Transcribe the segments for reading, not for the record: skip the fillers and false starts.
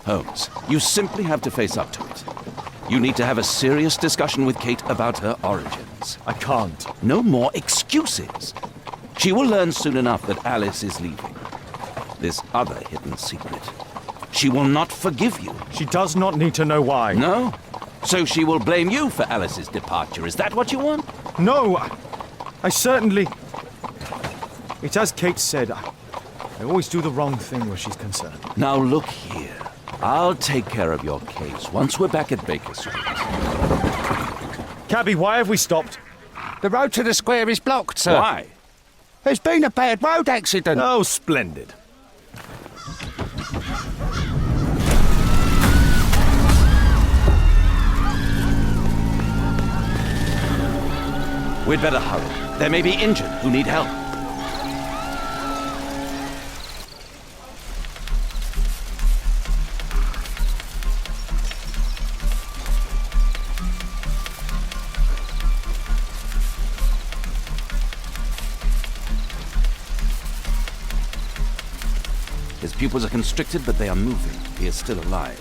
Holmes, you simply have to face up to it. You need to have a serious discussion with Kate about her origins. I can't. No more excuses. She will learn soon enough that Alice is leaving. This other hidden secret. She will not forgive you. She does not need to know why. No? So she will blame you for Alice's departure. Is that what you want? No, I certainly... It's as Kate said, I always do the wrong thing where she's concerned. Now look here. I'll take care of your case once we're back at Baker Street. Cabby, why have we stopped? The road to the square is blocked, sir. Why? There's been a bad road accident. Oh, splendid. We'd better hurry. There may be injured who need help. His pupils are constricted, but they are moving. He is still alive.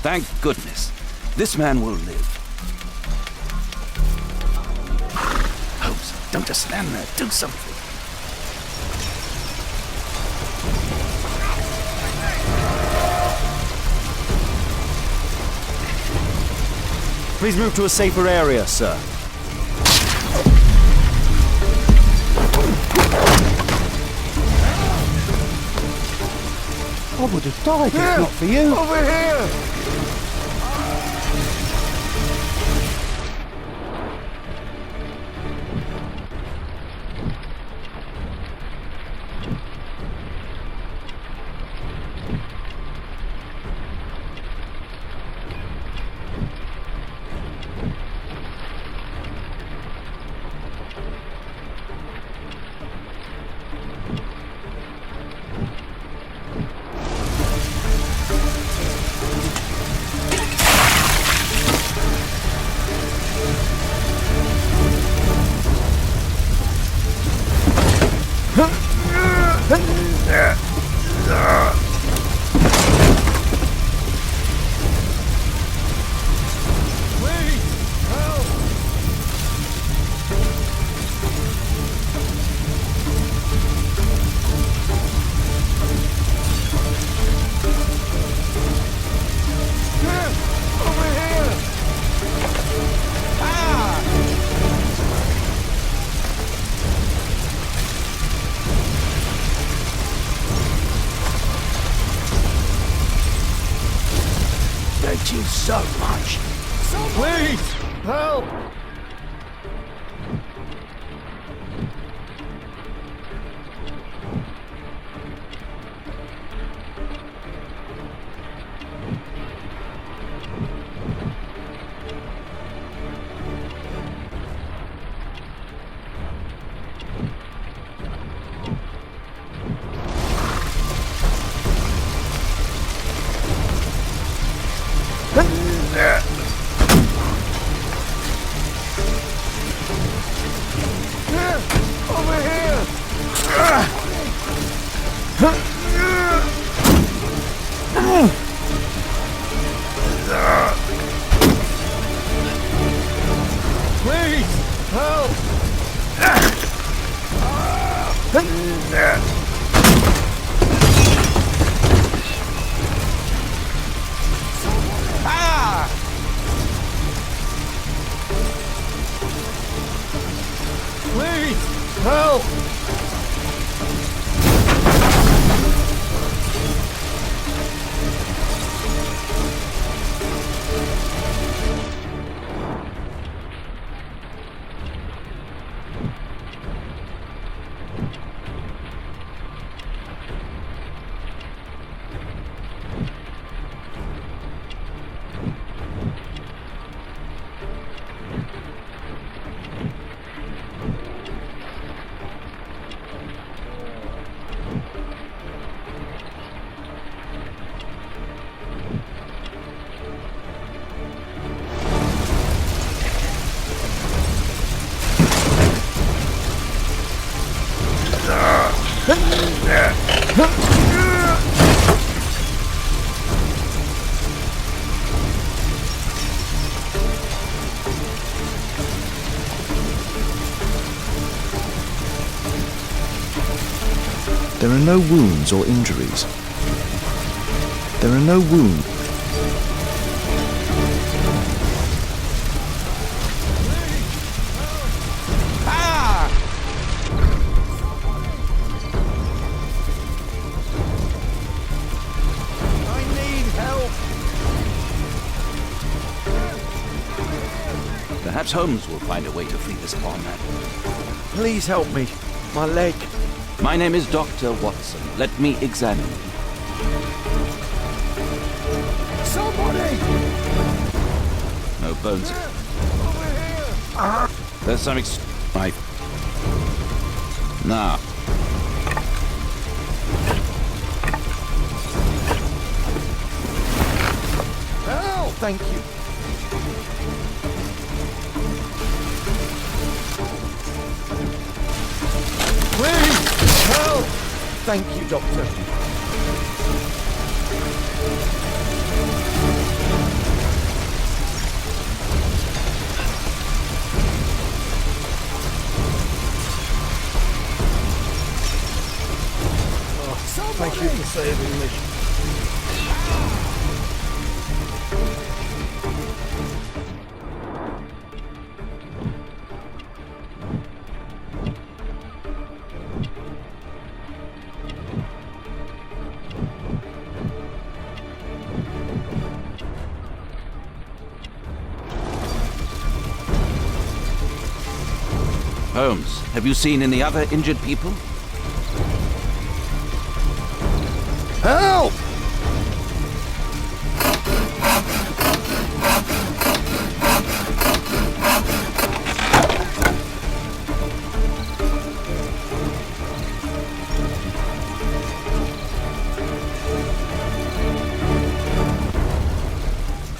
Thank goodness. This man will live. Holmes, don't just stand there. Do something. Please move to a safer area, sir. I would have died if not for you. Over here! Thank you so much. Please! Help! Help! There are no wounds or injuries. There are no wounds. I need help! Perhaps Holmes will find a way to free this poor man. Please help me. My leg. My name is Dr. Watson. Let me examine you. Somebody! No bones. Over here! There's some right. Now, Help! Thank you. Please! Help! Thank you, Doctor. Thank you for saving me. Holmes, have you seen any other injured people? Help!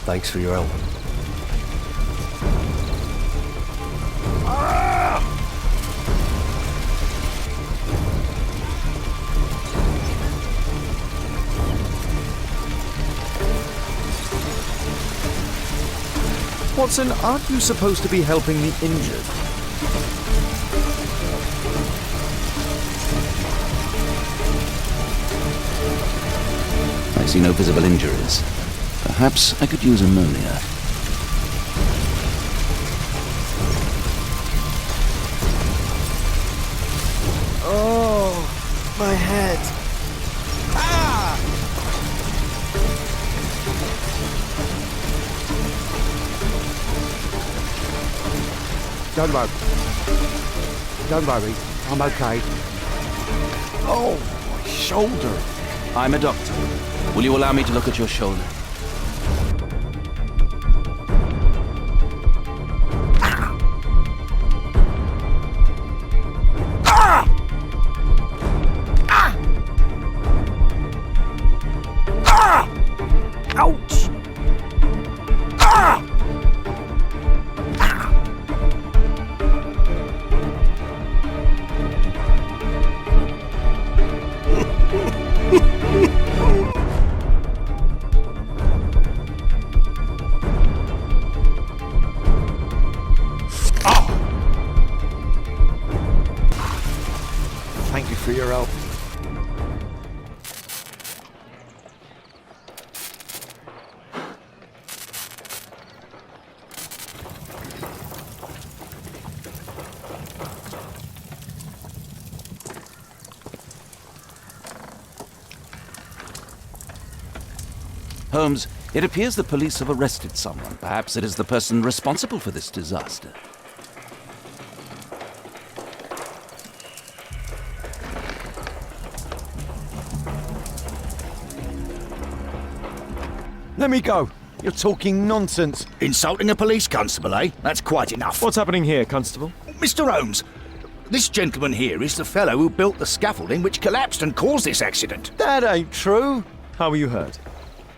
Thanks for your help. Watson, aren't you supposed to be helping the injured? I see no visible injuries. Perhaps I could use ammonia. Oh, my head. Don't worry. Don't worry. I'm okay. Oh, my shoulder. I'm a doctor. Will you allow me to look at your shoulder? Ouch! Thank you for your help. Holmes, it appears the police have arrested someone. Perhaps it is the person responsible for this disaster. Let me go. You're talking nonsense. Insulting a police constable, eh? That's quite enough. What's happening here, Constable? Mr. Holmes, this gentleman here is the fellow who built the scaffolding which collapsed and caused this accident. That ain't true. How were you hurt?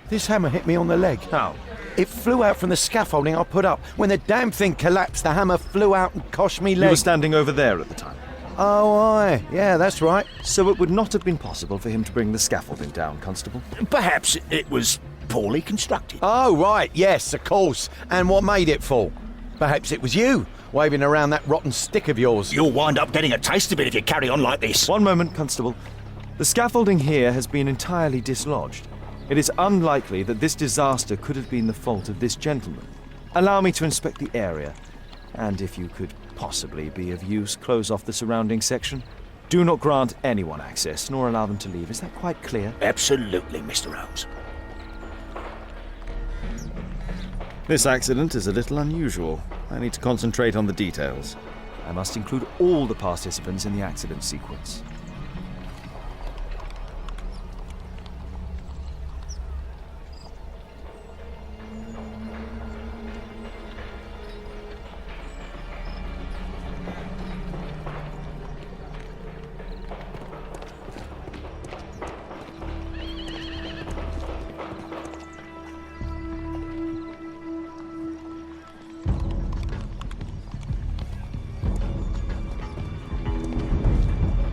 This hammer hit me on the leg. How? It flew out from the scaffolding I put up. When the damn thing collapsed, the hammer flew out and cost me You leg. were standing over there at the time. Oh, aye. Yeah, that's right. So it would not have been possible for him to bring the scaffolding down, Constable? Perhaps it was poorly constructed. Oh, right. Yes, of course. And what made it fall? Perhaps it was you, waving around that rotten stick of yours. You'll wind up getting a taste of it if you carry on like this. One moment, Constable. The scaffolding here has been entirely dislodged. It is unlikely that this disaster could have been the fault of this gentleman. Allow me to inspect the area, and if you could possibly be of use, close off the surrounding section. Do not grant anyone access, nor allow them to leave. Is that quite clear? Absolutely, Mr. Holmes. This accident is a little unusual. I need to concentrate on the details. I must include all the participants in the accident sequence.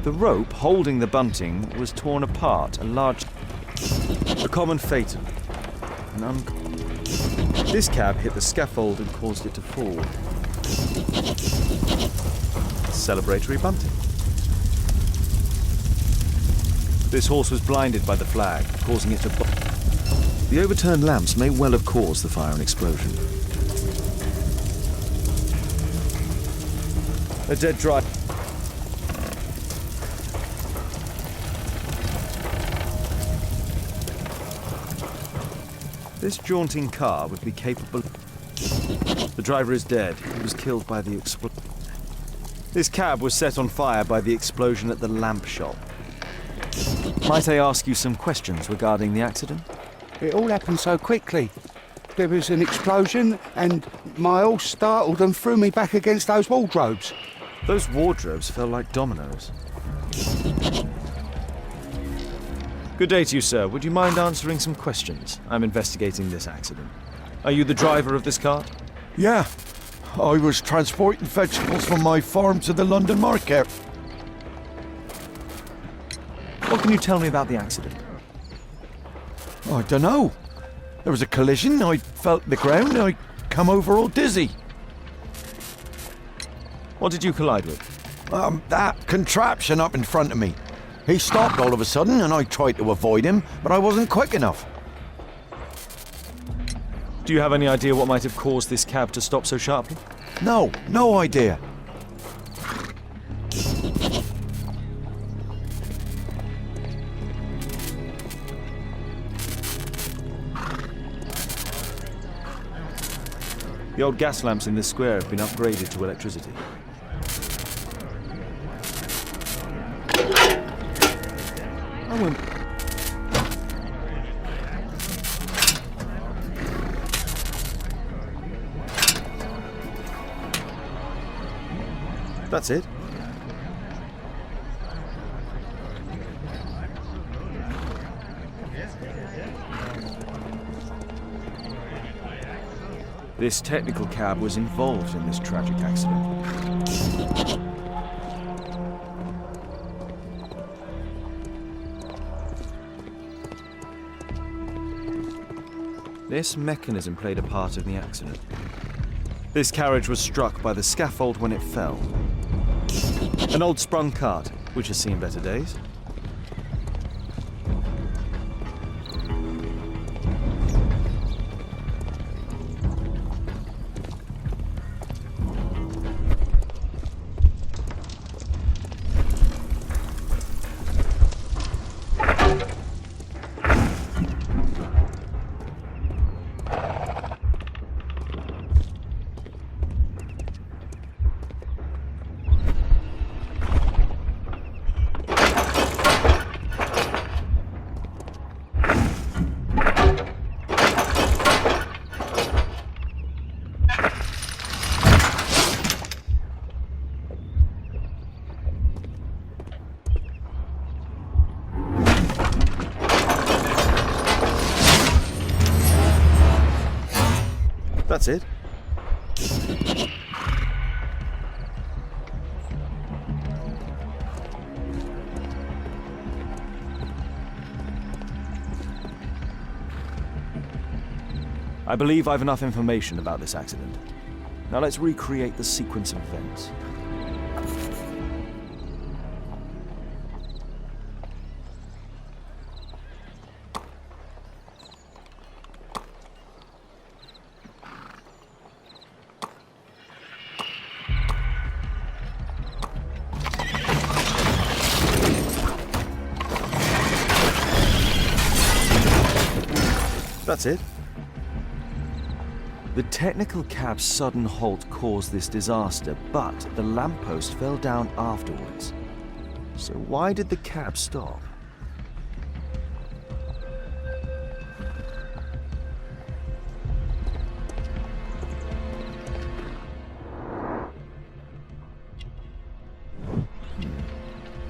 The rope holding the bunting was torn apart, a common fatal. This cab hit the scaffold and caused it to fall. Celebratory bunting. This horse was blinded by the flag, causing it to... The overturned lamps may well have caused the fire and explosion. A dead driver. This jaunting car would be capable... The driver is dead. He was killed by the explosion. This cab was set on fire by the explosion at the lamp shop. Might I ask you some questions regarding the accident? It all happened so quickly. There was an explosion, and my horse startled and threw me back against those wardrobes. Those wardrobes fell like dominoes. Good day to you, sir. Would you mind answering some questions? I'm investigating this accident. Are you the driver of this cart? Yeah. I was transporting vegetables from my farm to the London market. What can you tell me about the accident? I don't know. There was a collision, I felt the ground, I come over all dizzy. What did you collide with? That contraption up in front of me. He stopped all of a sudden and I tried to avoid him, but I wasn't quick enough. Do you have any idea what might have caused this cab to stop so sharply? No idea. The old gas lamps in this square have been upgraded to electricity. I won't... That's it. This technical cab was involved in this tragic accident. This mechanism played a part in the accident. This carriage was struck by the scaffold when it fell. An old sprung cart, which has seen better days. That's it? I believe I've enough information about this accident. Now let's recreate the sequence of events. That's it. The technical cab's sudden halt caused this disaster, but the lamppost fell down afterwards. So why did the cab stop?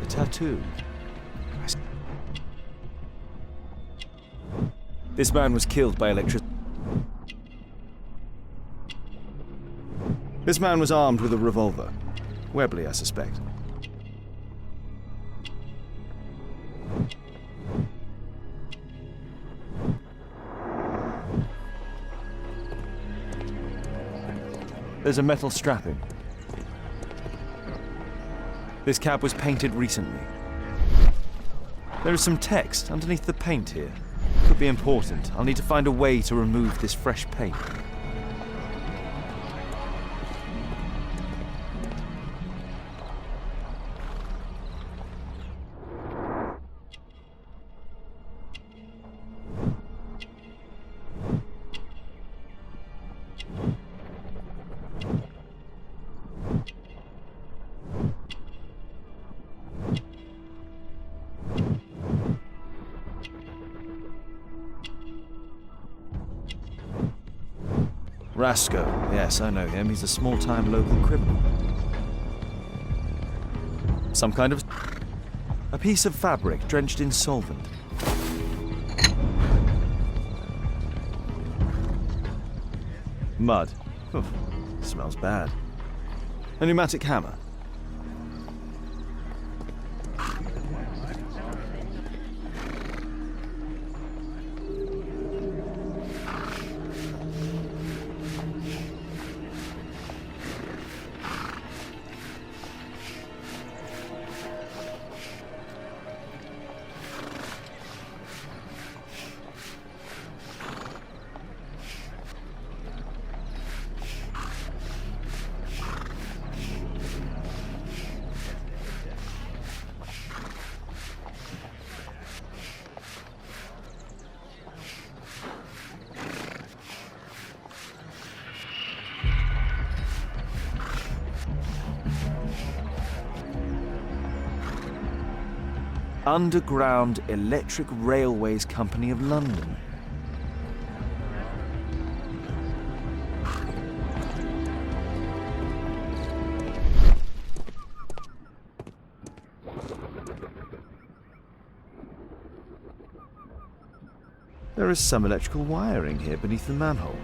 A tattoo. This man was killed by electricity. This man was armed with a revolver. Webley, I suspect. There's a metal strapping. This cab was painted recently. There is some text underneath the paint here. Could be important. I'll need to find a way to remove this fresh paint. Rasco. Yes, I know him. He's a small-time local criminal. Some kind of... a piece of fabric drenched in solvent. Mud. Oof, smells bad. A pneumatic hammer. Underground Electric Railways Company of London. There is some electrical wiring here beneath the manhole.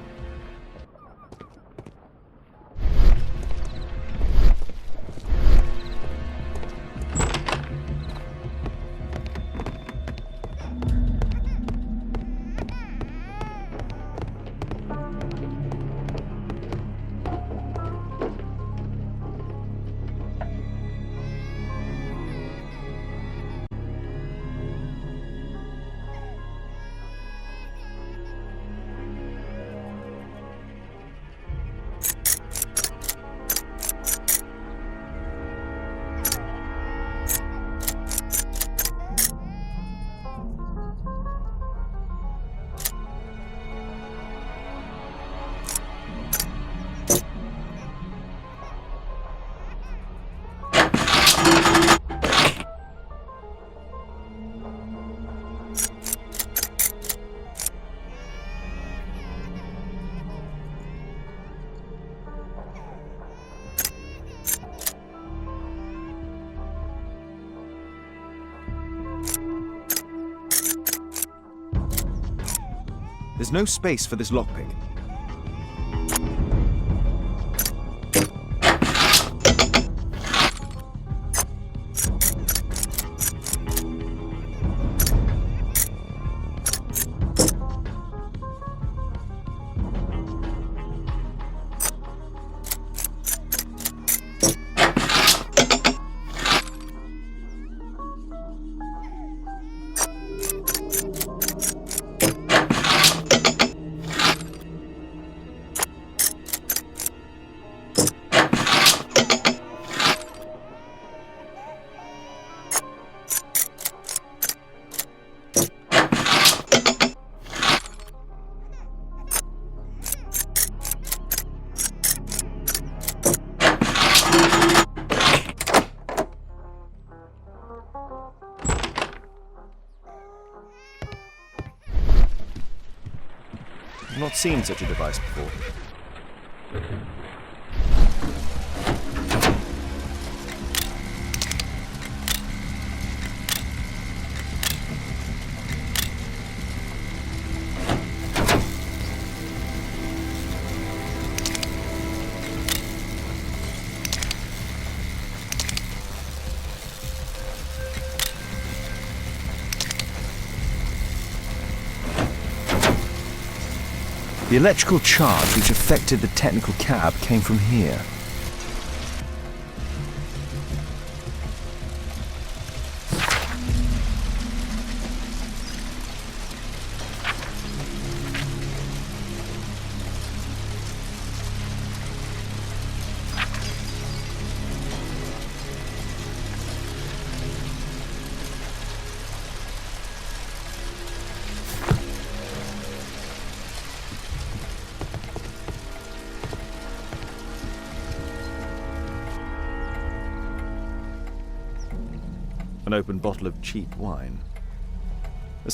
There's no space for this lockpick. I've not seen such a device before. The electrical charge which affected the technical cab came from here. An open bottle of cheap wine. A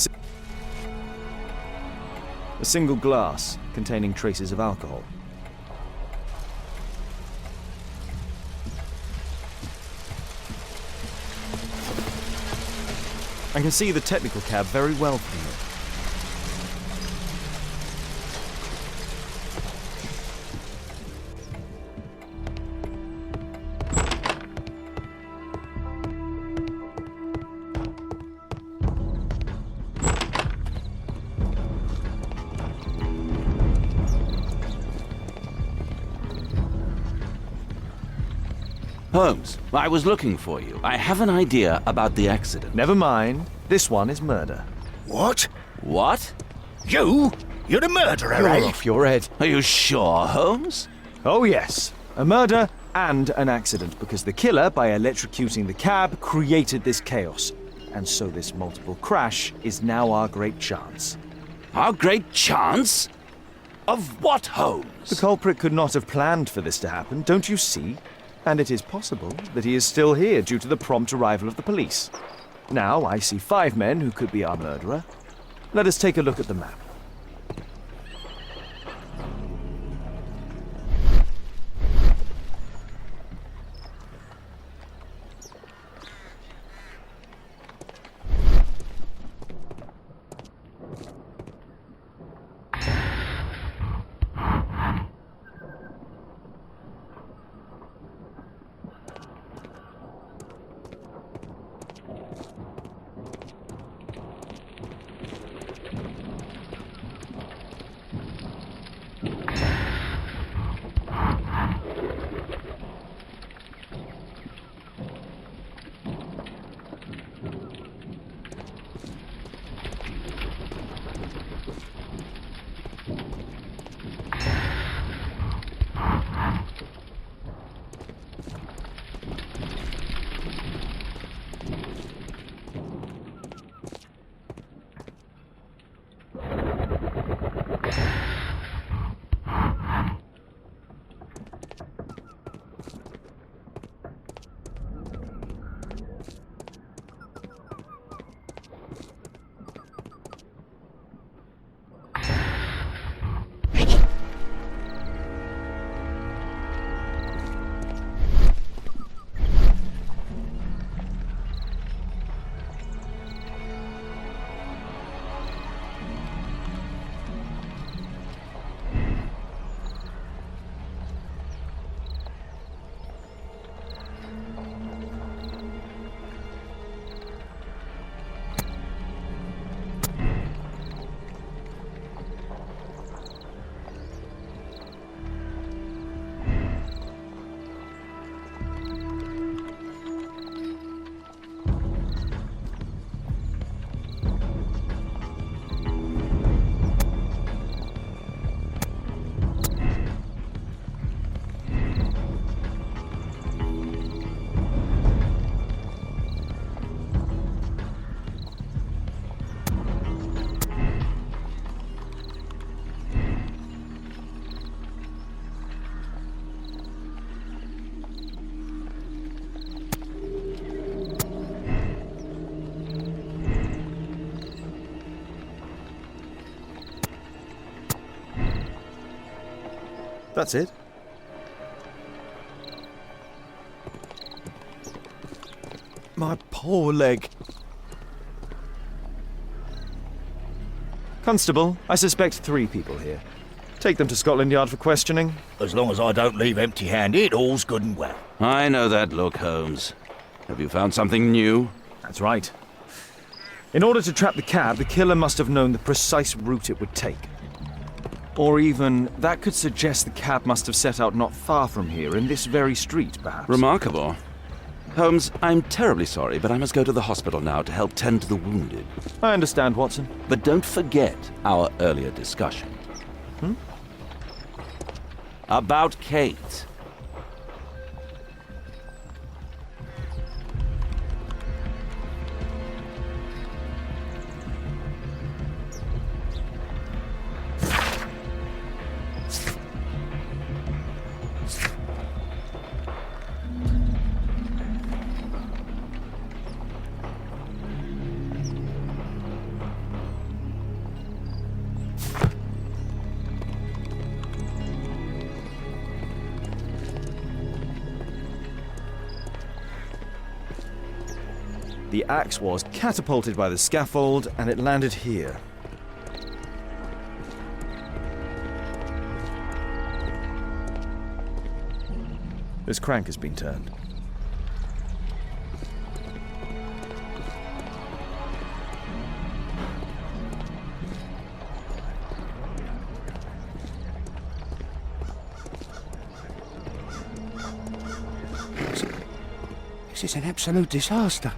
single glass containing traces of alcohol. I can see the technical cab very well from here. Holmes, I was looking for you. I have an idea about the accident. Never mind. This one is murder. What? What? You? You're the murderer, You're eh? off your head. Are you sure, Holmes? Oh yes, a murder and an accident, because the killer, by electrocuting the cab, created this chaos. And so this multiple crash is now our great chance. Our great chance? Of what, Holmes? The culprit could not have planned for this to happen, don't you see? And it is possible that he is still here due to the prompt arrival of the police. Now I see 5 men who could be our murderer. Let us take a look at the map. That's it. My poor leg. Constable, I suspect 3 people here. Take them to Scotland Yard for questioning. As long as I don't leave empty-handed, all's good and well. I know that look, Holmes. Have you found something new? That's right. In order to trap the cab, the killer must have known the precise route it would take. Or even, that could suggest the cab must have set out not far from here, in this very street, perhaps. Remarkable. Holmes, I'm terribly sorry, but I must go to the hospital now to help tend to the wounded. I understand, Watson. But don't forget our earlier discussion. About Kate. The axe was catapulted by the scaffold, and it landed here. This crank has been turned. This is an absolute disaster.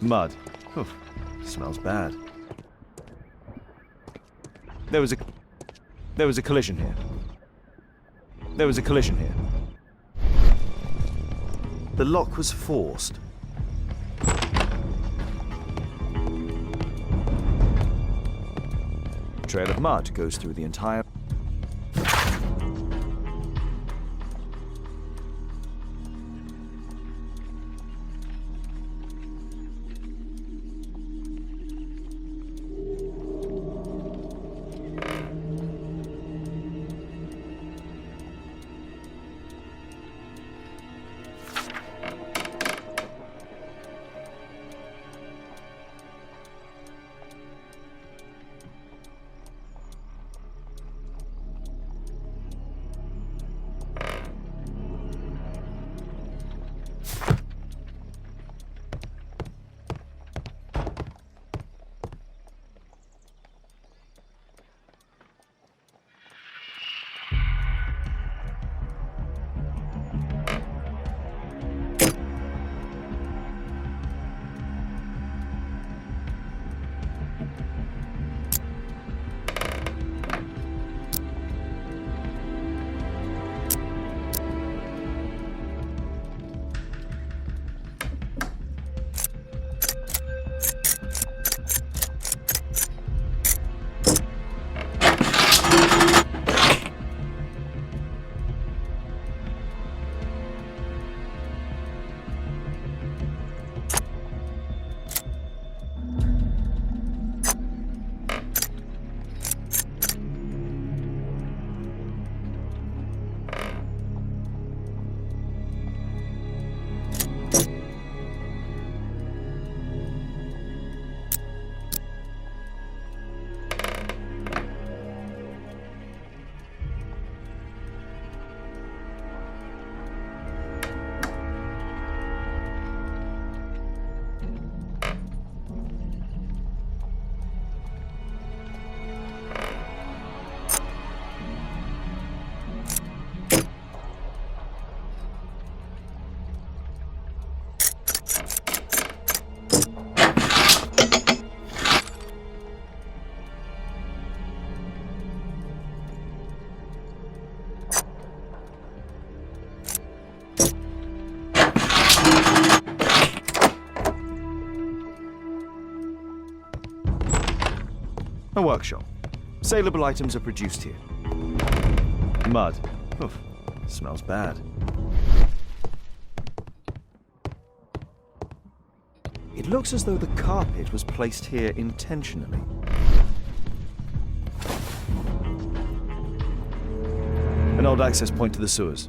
Mud. Oof, smells bad. There was a collision here. There was a collision here. The lock was forced. A trail of mud goes through the entire... A workshop. Saleable items are produced here. Mud. Oof, smells bad. It looks as though the carpet was placed here intentionally. An old access point to the sewers.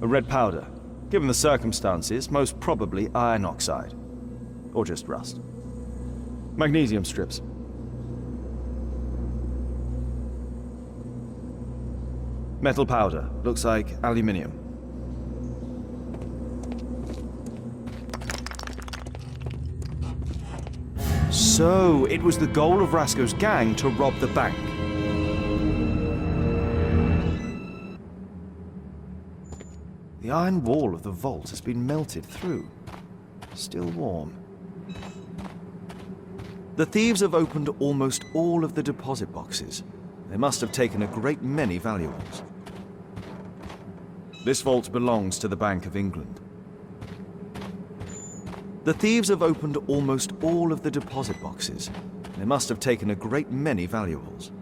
A red powder. Given the circumstances, most probably iron oxide. Or just rust. Magnesium strips. Metal powder. Looks like aluminium. So, it was the goal of Rasco's gang to rob the bank. The iron wall of the vault has been melted through. Still warm. The thieves have opened almost all of the deposit boxes. They must have taken a great many valuables. This vault belongs to the Bank of England. The thieves have opened almost all of the deposit boxes. They must have taken a great many valuables.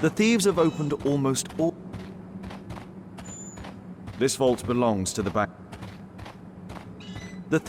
The thieves have opened almost all... This vault belongs to the bank. The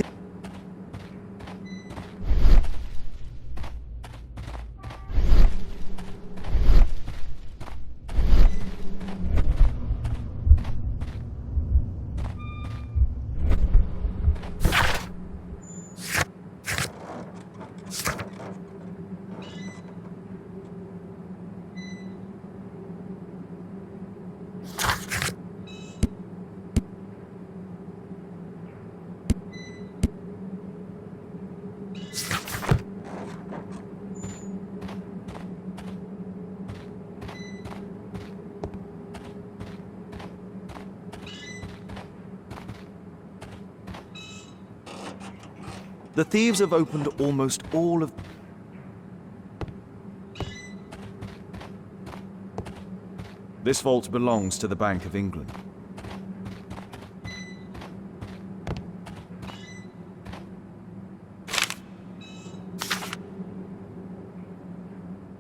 The thieves have opened almost all of... This vault belongs to the Bank of England.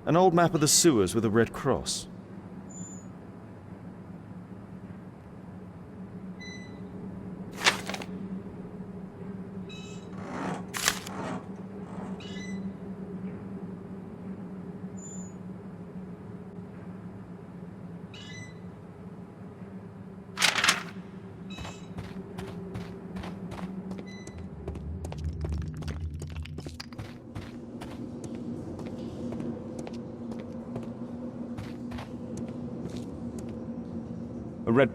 An old map of the sewers with a red cross. A red...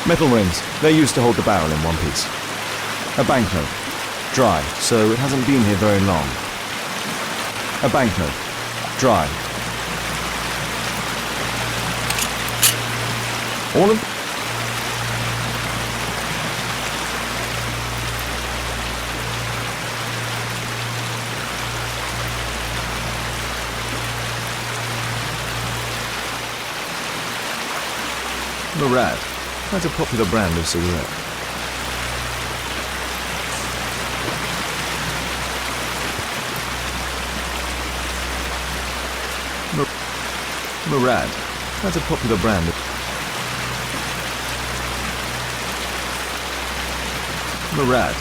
Metal rings. They're used to hold the barrel in one piece. A banknote. Dry, so it hasn't been here very long. A banknote. Dry. All of... Murad. Quite a popular brand of cigarette. Murad. That's a popular brand. Murad.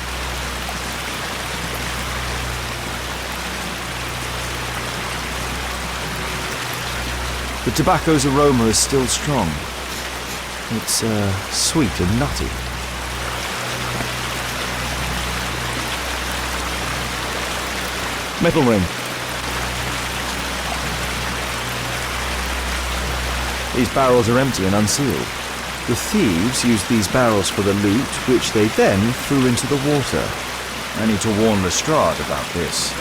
The tobacco's aroma is still strong. It's sweet and nutty. Metal ring. These barrels are empty and unsealed. The thieves used these barrels for the loot, which they then threw into the water. I need to warn Lestrade about this.